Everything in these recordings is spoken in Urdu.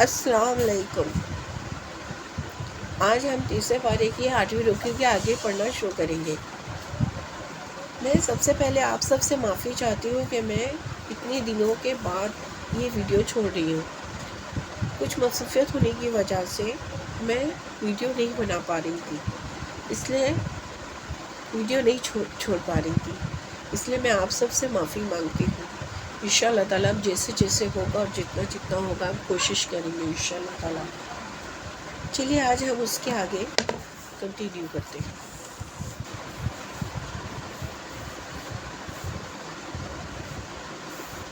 السلام علیکم۔ آج ہم تیسرے پارے کی 8ویں رکوع کے آگے پڑھنا شروع کریں گے۔ میں سب سے پہلے آپ سب سے معافی چاہتی ہوں کہ میں اتنے دنوں کے بعد یہ ویڈیو چھوڑ رہی ہوں۔ کچھ مصروفیت ہونے کی وجہ سے میں ویڈیو نہیں بنا پا رہی تھی، اس لیے ویڈیو نہیں چھوڑ پا رہی تھی، اس لیے میں آپ سب سے معافی مانگتی ہوں۔ انشاءاللہ تعالیٰ جیسے جیسے ہوگا اور جتنا جتنا ہوگا ہم کوشش کریں گے انشاءاللہ تعالیٰ۔ چلیے آج ہم اس کے آگے کنٹینیو کرتے ہیں۔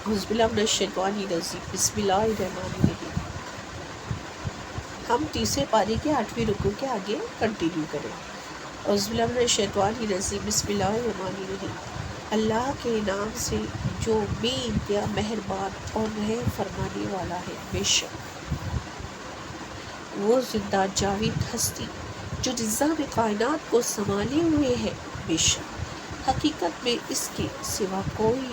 اعوذ باللہ من الشیطان الرجیم، بسم اللہ الرحمن الرحیم۔ ہم تیسرے پارے کے 8ویں رکوع کے آگے کنٹینیو کریں۔ اعوذ باللہ من الشیطان الرجیم، بسم اللہ الرحمن الرحیم۔ اللہ کے نام سے جو بے انتہا مہربان اور رحم فرمانے والا ہے۔ بے شک وہ زندہ جاوید ہستی جو نظام کائنات کو سنبھالے ہوئے ہے، بے شک حقیقت میں اس کے سوا کوئی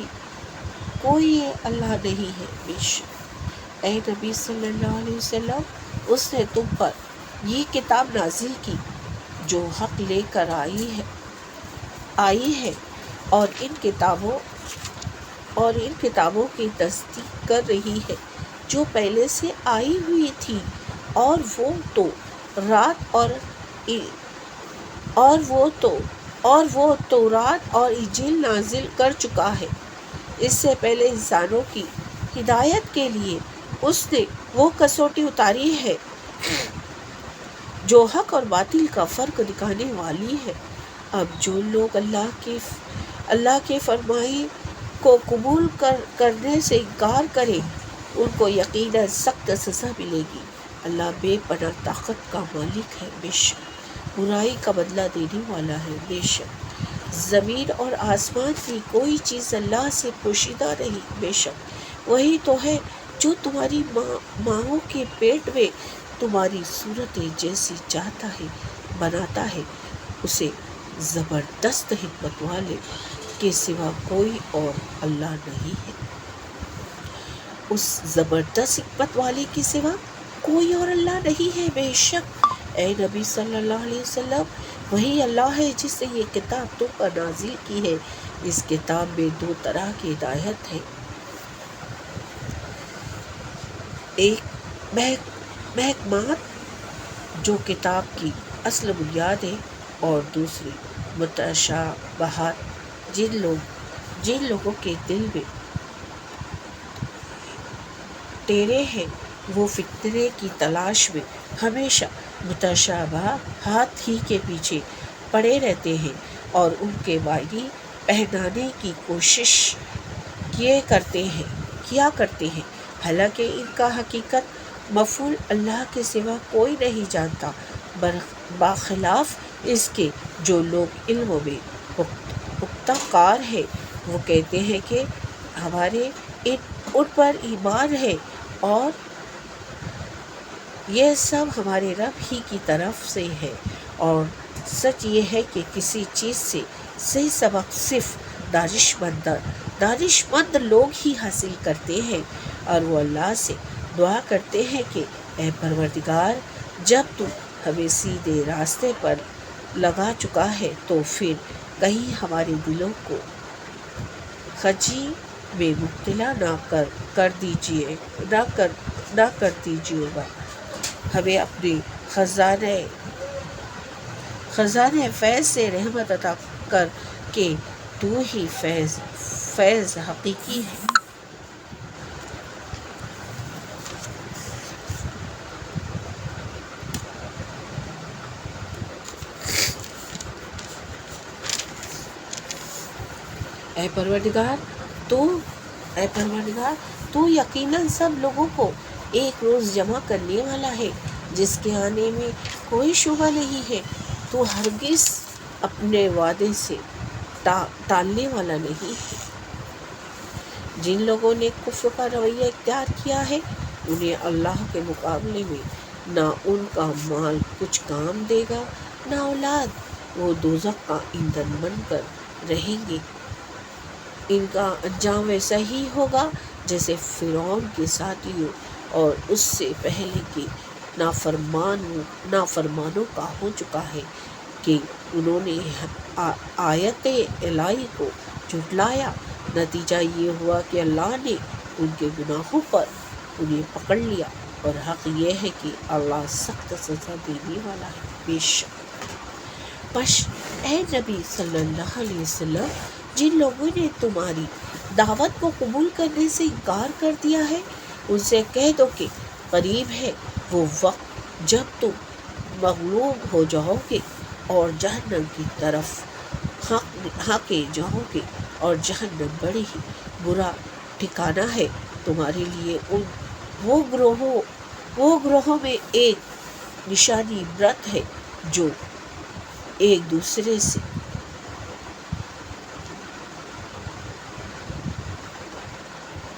اللہ نہیں ہے۔ بے شک اے نبی صلی اللہ علیہ وسلم، اس نے تم پر یہ کتاب نازل کی جو حق لے کر آئی ہے اور ان کتابوں کی تصدیق کر رہی ہے جو پہلے سے آئی ہوئی تھی، اور وہ تورات اور انجیل نازل کر چکا ہے۔ اس سے پہلے انسانوں کی ہدایت کے لیے اس نے وہ کسوٹی اتاری ہے جو حق اور باطل کا فرق دکھانے والی ہے۔ اب جو لوگ اللہ کے فرمان کو قبول کرنے سے انکار کریں ان کو یقیناً سخت سزا ملے گی۔ اللہ بے پناہ طاقت کا مالک ہے، بے شک برائی کا بدلہ دینے والا ہے۔ بے شک زمین اور آسمان کی کوئی چیز اللہ سے پوشیدہ نہیں، بے شک وہی تو ہے جو تمہاری ماؤں کے پیٹ میں تمہاری صورتیں جیسی چاہتا ہے بناتا ہے۔ اسے زبردست حکمت والے کے سوا کوئی اور اللہ نہیں ہے۔ اس زبردست حکمت والے کے سوا کوئی اور اللہ نہیں ہے۔ بے شک اے نبی صلی اللہ علیہ وسلم، وہی اللہ ہے جس نے یہ کتاب تم پر نازل کی ہے۔ اس کتاب میں 2 طرح کی ہدایت ہے، ایک محکمات جو کتاب کی اصل بنیاد ہے، اور دوسری متشابہات جن لوگوں کے دل میں ٹیڑے ہیں وہ فتنے کی تلاش میں ہمیشہ متشابہات ہی کے پیچھے پڑے رہتے ہیں اور ان کے معنی پہنانے کی کوشش کیا کرتے ہیں، حالانکہ ان کا حقیقت مفہوم اللہ کے سوا کوئی نہیں جانتا، برخلاف اس کے جو لوگ علم میں پختہ کار ہیں وہ کہتے ہیں کہ ہمارے ان پر ایمان ہے اور یہ سب ہمارے رب ہی کی طرف سے ہے، اور سچ یہ ہے کہ کسی چیز سے صحیح سبق صرف دانش مند لوگ ہی حاصل کرتے ہیں، اور وہ اللہ سے دعا کرتے ہیں کہ اے پروردگار، جب تو ہمیں سیدھے راستے پر لگا چکا ہے تو پھر کہیں ہمارے دلوں کو خجی میں مبتلا نہ کر دیجیے گا، ہمیں اپنے خزانۂ فیض سے رحمت عطا کر کہ تو ہی فیض حقیقی ہے۔ اے پروردگار تو یقیناً سب لوگوں کو ایک روز جمع کرنے والا ہے جس کے آنے میں کوئی شبہ نہیں ہے۔ تو ہرگز اپنے وعدے سے ٹالنے والا نہیں ہے۔ جن لوگوں نے کفر کا رویہ اختیار کیا ہے انہیں اللہ کے مقابلے میں نہ ان کا مال کچھ کام دے گا نہ اولاد، وہ دوزخ کا ایندھن بن کر رہیں گے۔ ان کا انجام ویسا ہی ہوگا جیسے فرعون کے ساتھیوں اور اس سے پہلے کے نافرمانوں کا ہو چکا ہے کہ انہوں نے آیت الہی کو جھٹلایا۔ نتیجہ یہ ہوا کہ اللہ نے ان کے گناہوں پر انہیں پکڑ لیا، اور حق یہ ہے کہ اللہ سخت سزا دینے والا ہے۔ بے شک پس اے نبی صلی اللہ علیہ وسلم، جن لوگوں نے تمہاری دعوت کو قبول کرنے سے انکار کر دیا ہے، ان سے کہہ دو کہ قریب ہے وہ وقت جب تم مغلوب ہو جاؤ گے اور جہنم کی طرف ہانکے جاؤ گے، اور جہنم بڑی ہی برا ٹھکانہ ہے تمہارے لیے۔ وہ گروہوں میں ایک نشانی برت ہے جو ایک دوسرے سے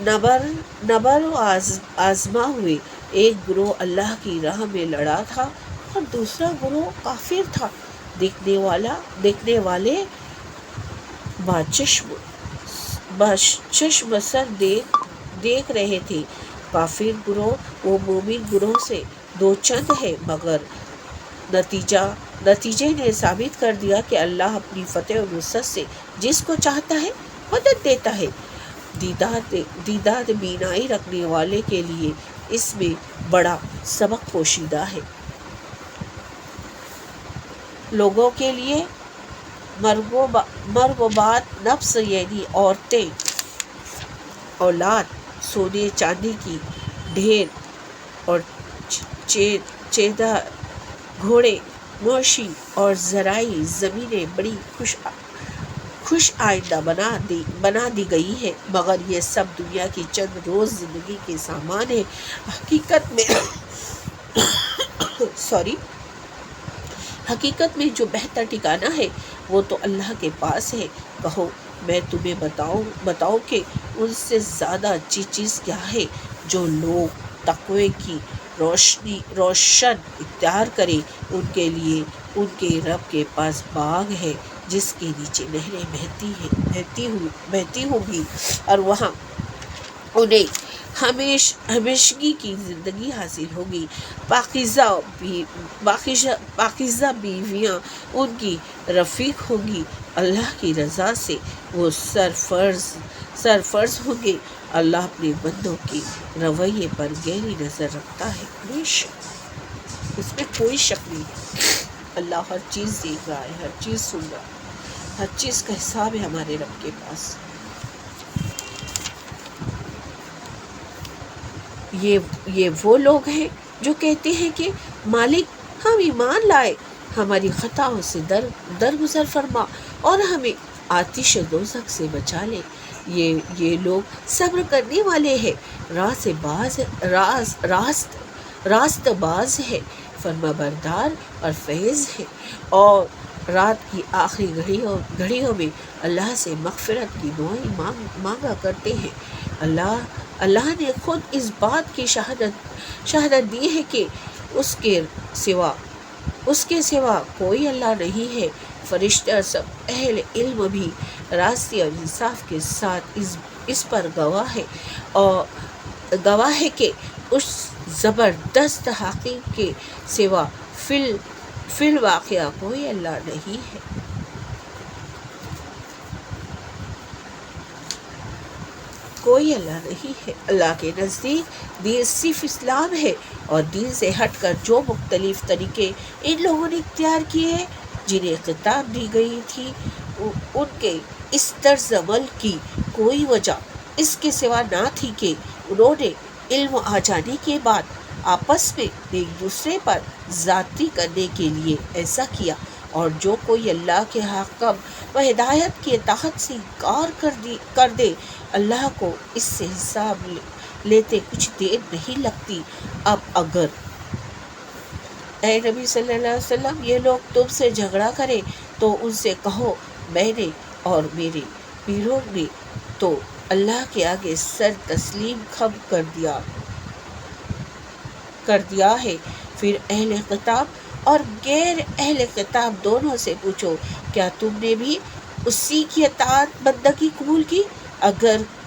نبر و آزما ہوئے۔ ایک گروہ اللہ کی راہ میں لڑا تھا اور دوسرا گروہ کافر تھا۔ دیکھنے والے بچشم سر دیکھ رہے تھے۔ کافر گروہ و مومن گروہ سے دو چند ہے، مگر نتیجے نے ثابت کر دیا کہ اللہ اپنی فتح و نصرت سے جس کو چاہتا ہے مدد دیتا ہے۔ دیدار بینائی رکھنے والے کے لیے اس میں بڑا سبق پوشیدہ ہے۔ لوگوں کے لیے مرغوبات نفس یعنی عورتیں، اولاد، سونے چاندی کی ڈھیر اور چیدہ گھوڑے، مویشی اور زرعی زمینیں بڑی خوش آئندہ بنا دی گئی ہے، مگر یہ سب دنیا کی چند روز زندگی کے سامان ہیں۔ حقیقت میں جو بہتر ٹھکانہ ہے وہ تو اللہ کے پاس ہے۔ کہو میں تمہیں بتاؤں کہ ان سے زیادہ اچھی چیز کیا ہے؟ جو لوگ تقوی کی روشن اختیار کریں، ان کے لیے ان کے رب کے پاس باغ ہے جس کے نیچے نہریں بہتی ہوں گی، اور وہاں انہیں ہمیشگی کی زندگی حاصل ہوگی۔ پاکیزہ بیویاں ان کی رفیق ہوں گی۔ اللہ کی رضا سے وہ سرفرز ہوں گے۔ اللہ اپنے بندوں کے رویے پر گہری نظر رکھتا ہے۔ بے شک اس میں کوئی شک نہیں، اللہ ہر چیز دیکھ رہا ہے، ہر چیز سن رہا ہے، ہر چیز کا حساب ہے ہمارے رب کے پاس۔ یہ وہ لوگ ہیں جو کہتے ہیں کہ مالک ہم ایمان لائے، ہماری خطاؤں سے درگزر فرما اور ہمیں آتش دوزخ سے بچا لے۔ یہ لوگ صبر کرنے والے ہیں، راست باز ہے، فرما بردار اور فیض ہے، اور رات کی آخری گھڑیوں میں اللہ سے مغفرت کی دعائیں مانگا کرتے ہیں۔ اللہ نے خود اس بات کی شہادت دی ہے کہ اس کے سوا کوئی اللہ نہیں ہے۔ فرشتے اور سب اہل علم بھی راستی اور انصاف کے ساتھ اس پر گواہ ہے کہ اس زبردست حاکم کے سوا فی الواقع کوئی اللہ نہیں ہے۔ کوئی اللہ نہیں ہے۔ اللہ کے نزدیک دین صرف اسلام ہے، اور دین سے ہٹ کر جو مختلف طریقے ان لوگوں نے اختیار کیے ہیں جنہیں کتاب دی گئی تھی، ان کے اس طرز عمل کی کوئی وجہ اس کے سوا نہ تھی کہ انہوں نے علم آ جانے کے بعد آپس میں ایک دوسرے پر زیادتی کرنے کے لیے ایسا کیا، اور جو کوئی اللہ کے حکم و ہدایت کے اطاعت سے انکار کر دے، اللہ کو اس سے حساب لیتے کچھ دیر نہیں لگتی۔ اب اگر اے نبی صلی اللہ علیہ وسلم یہ لوگ تم سے جھگڑا کریں تو ان سے کہو میں نے اور میرے پیروں نے تو اللہ کے آگے سر تسلیم خم کر دیا ہے۔ پھر اہل کتاب اور غیر اہل کتاب دونوں سے پوچھو، کیا تم نے بھی اسی کی اطاعت بندگی قبول کی؟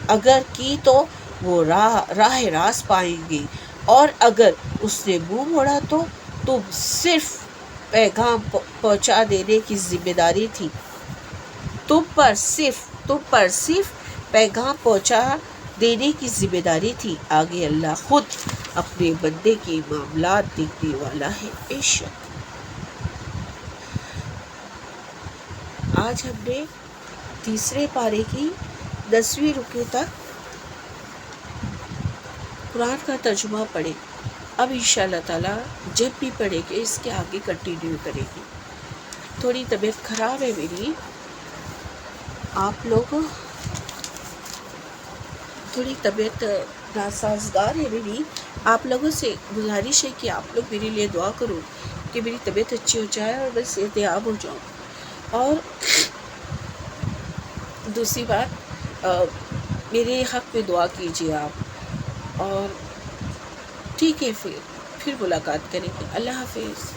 اگر کی تو وہ راہ راست پائیں گے، اور اگر اس نے منہ موڑا تو تم صرف پیغام پہنچا دینے کی ذمہ داری تھی، تم پر صرف پیغام پہنچا دینے کی ذمہ داری تھی، آگے اللہ خود اپنے بندے کے معاملات دیکھنے والا ہے۔ بے شک آج ہم نے تیسرے پارے کی 10ویں رکوع تک قرآن کا ترجمہ پڑھے۔ اب انشاءاللہ تعالی جب بھی پڑھیں گے اس کے آگے کنٹینیو کریں گے۔ تھوڑی طبیعت خراب ہے میری، آپ لوگ تھوڑی طبیعت ناسازگار ہے میری، آپ لوگوں سے گزارش ہے کہ آپ لوگ میرے لیے دعا کرو کہ میری طبیعت اچھی ہو جائے اور میں صحتیاب ہو جاؤں۔ اور دوسری بات، میرے حق میں دعا کیجیے آپ، اور ٹھیک ہے پھر ملاقات کریں گے۔ اللہ حافظ۔